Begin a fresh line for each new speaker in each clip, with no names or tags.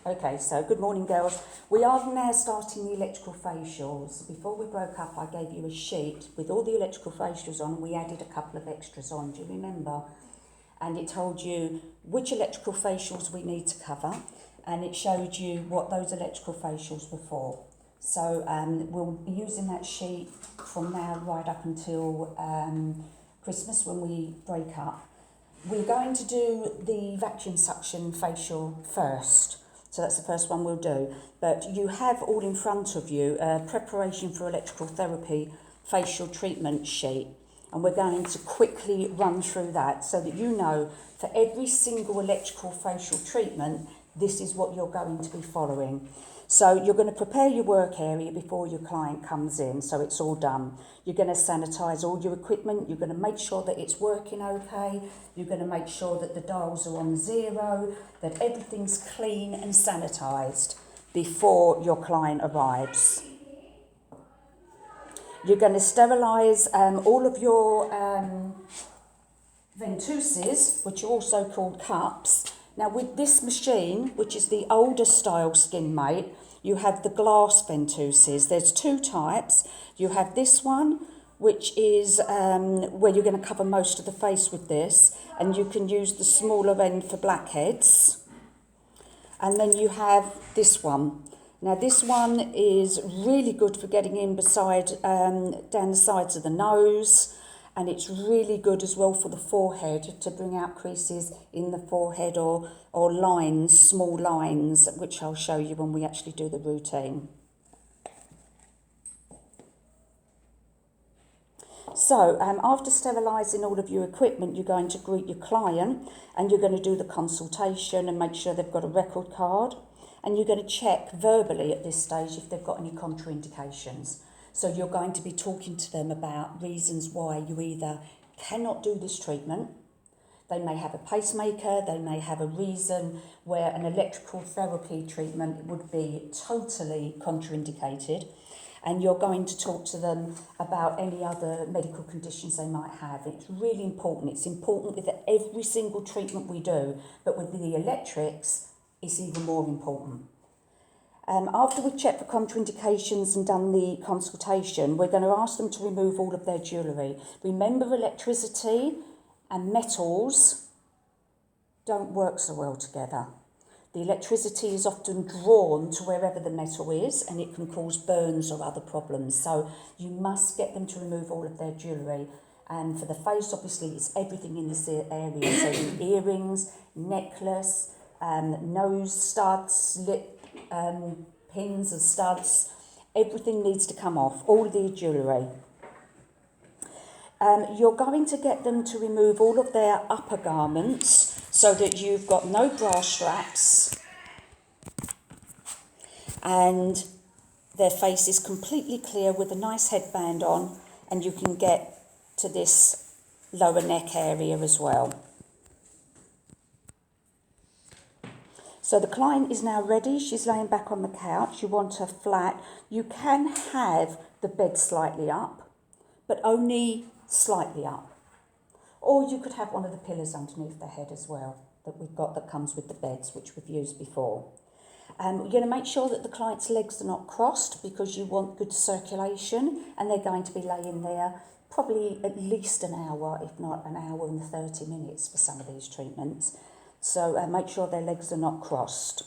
Okay, so good morning, girls. We are now starting the electrical facials. Before we broke up, I gave you a sheet with all the electrical facials on. We added a couple of extras on, do you remember? And it told you which electrical facials we need to cover, and it showed you what those electrical facials were for. So we'll be using that sheet from now right up until Christmas when we break up. We're going to do the vacuum suction facial first. So that's the first one we'll do. But you have all in front of you a preparation for electrical therapy facial treatment sheet. And we're going to quickly run through that so that you know for every single electrical facial treatment, this is what you're going to be following. So you're going to prepare your work area before your client comes in, so it's all done. You're going to sanitise all your equipment. You're going to make sure that it's working okay. You're going to make sure that the dials are on 0, that everything's clean and sanitised before your client arrives. You're going to sterilise all of your ventouses, which are also called cups. Now with this machine, which is the older style Skin Mate, you have the glass ventouses. There's 2 types. You have this one, which is where you're going to cover most of the face with this, and you can use the smaller end for blackheads. And then you have this one. Now this one is really good for getting in beside, down the sides of the nose, and it's really good as well for the forehead to bring out creases in the forehead or lines, small lines, which I'll show you when we actually do the routine. So after sterilising all of your equipment, you're going to greet your client and you're going to do the consultation and make sure they've got a record card. And you're going to check verbally at this stage if they've got any contraindications. So you're going to be talking to them about reasons why you either cannot do this treatment. They may have a pacemaker, they may have a reason where an electrical therapy treatment would be totally contraindicated. And you're going to talk to them about any other medical conditions they might have. It's really important. It's important with every single treatment we do, but with the electrics, it's even more important. After we've checked for contraindications and done the consultation, we're going to ask them to remove all of their jewellery. Remember, electricity and metals don't work so well together. The electricity is often drawn to wherever the metal is, and it can cause burns or other problems. So you must get them to remove all of their jewellery. And for the face, obviously, it's everything in this area. So the earrings, necklace, nose studs, lip pins and studs, everything needs to come off, all the jewellery. You're going to get them to remove all of their upper garments so that you've got no bra straps and their face is completely clear with a nice headband on, and you can get to this lower neck area as well. So the client is now ready. She's laying back on the couch. You want her flat. You can have the bed slightly up, but only slightly up. Or you could have one of the pillars underneath the head as well that we've got that comes with the beds, which we've used before. You're going to make sure that the client's legs are not crossed because you want good circulation, and they're going to be laying there probably at least an hour, if not an hour and 30 minutes for some of these treatments. So make sure their legs are not crossed.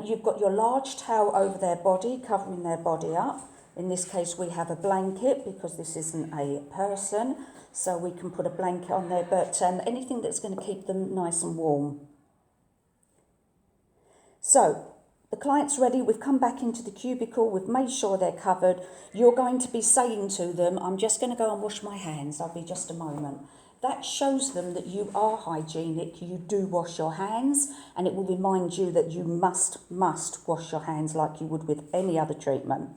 You've got your large towel over their body, covering their body up. In this case, we have a blanket because this isn't a person, so we can put a blanket on there, but anything that's going to keep them nice and warm. So the client's ready. We've come back into the cubicle. We've made sure they're covered. You're going to be saying to them, I'm just going to go and wash my hands. I'll be just a moment. That shows them that you are hygienic, you do wash your hands, and it will remind you that you must wash your hands like you would with any other treatment.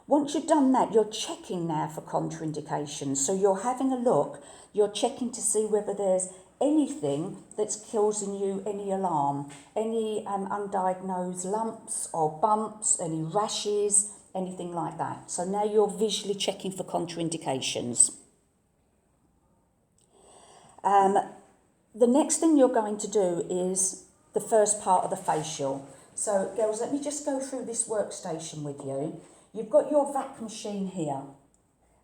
Once you've done that, you're checking now for contraindications. So you're having a look, you're checking to see whether there's anything that's causing you any alarm, any undiagnosed lumps or bumps, any rashes, anything like that. So now you're visually checking for contraindications. The next thing you're going to do is the first part of the facial. So girls, let me just go through this workstation with you. You've got your vac machine here,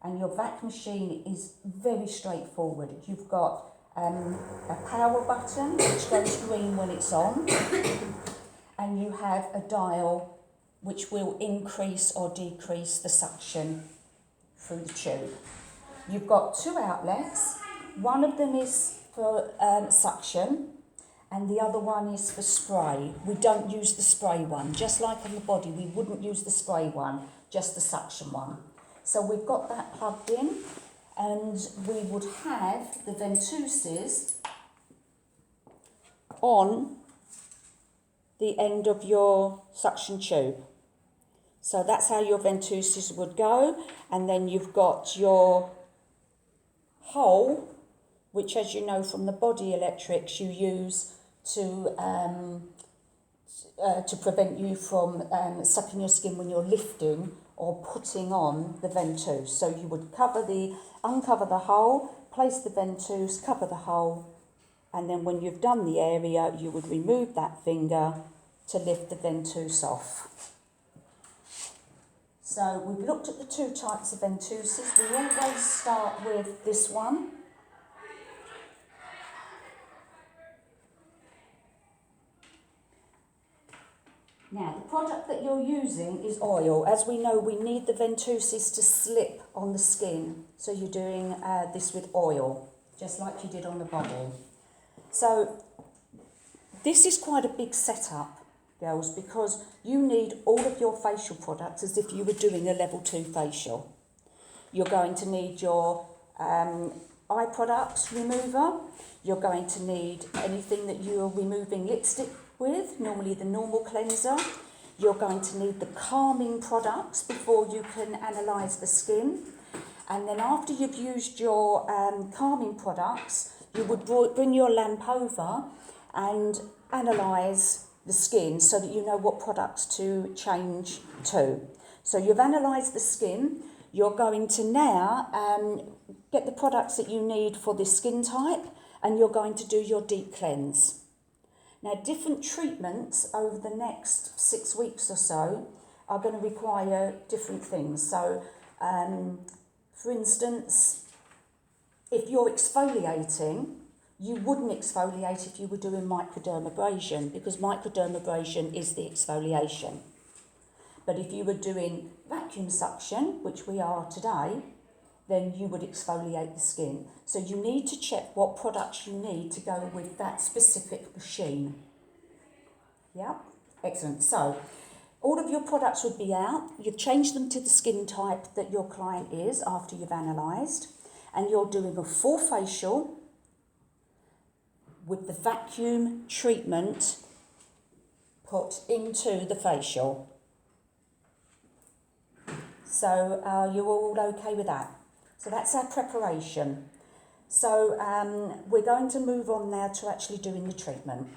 and your vac machine is very straightforward. You've got a power button which goes green when it's on, and you have a dial which will increase or decrease the suction through the tube. You've got two outlets. One of them is for suction, and the other one is for spray. We don't use the spray one. Just like on the body, we wouldn't use the spray one, just the suction one. So we've got that plugged in, and we would have the ventouses on the end of your suction tube. So that's how your ventouses would go, and then you've got your hole, which, as you know from the body electrics, you use to prevent you from sucking your skin when you're lifting or putting on the ventouse. So you would uncover the hole, place the ventouse, cover the hole, and then when you've done the area, you would remove that finger to lift the ventouse off. So we've looked at the two types of ventouses. We always start with this one. Now, the product that you're using is oil. As we know, we need the ventouses to slip on the skin. So you're doing this with oil, just like you did on the body. So this is quite a big setup, girls, because you need all of your facial products as if you were doing a level 2 facial. You're going to need your eye products remover. You're going to need anything that you're removing lipstick with, normally the normal cleanser. You're going to need the calming products before you can analyse the skin. And then after you've used your calming products, you would bring your lamp over and analyse the skin so that you know what products to change to. So you've analysed the skin. You're going to now get the products that you need for this skin type, and you're going to do your deep cleanse. Now, different treatments over the next 6 weeks or so are going to require different things. So, for instance, if you're exfoliating, you wouldn't exfoliate if you were doing microdermabrasion, because microdermabrasion is the exfoliation. But if you were doing vacuum suction, which we are today, then you would exfoliate the skin. So you need to check what products you need to go with that specific machine. Yeah, excellent. So all of your products would be out. You've changed them to the skin type that your client is after you've analysed, and you're doing a full facial with the vacuum treatment put into the facial. So you're all okay with that? So that's our preparation. So we're going to move on now to actually doing the treatment.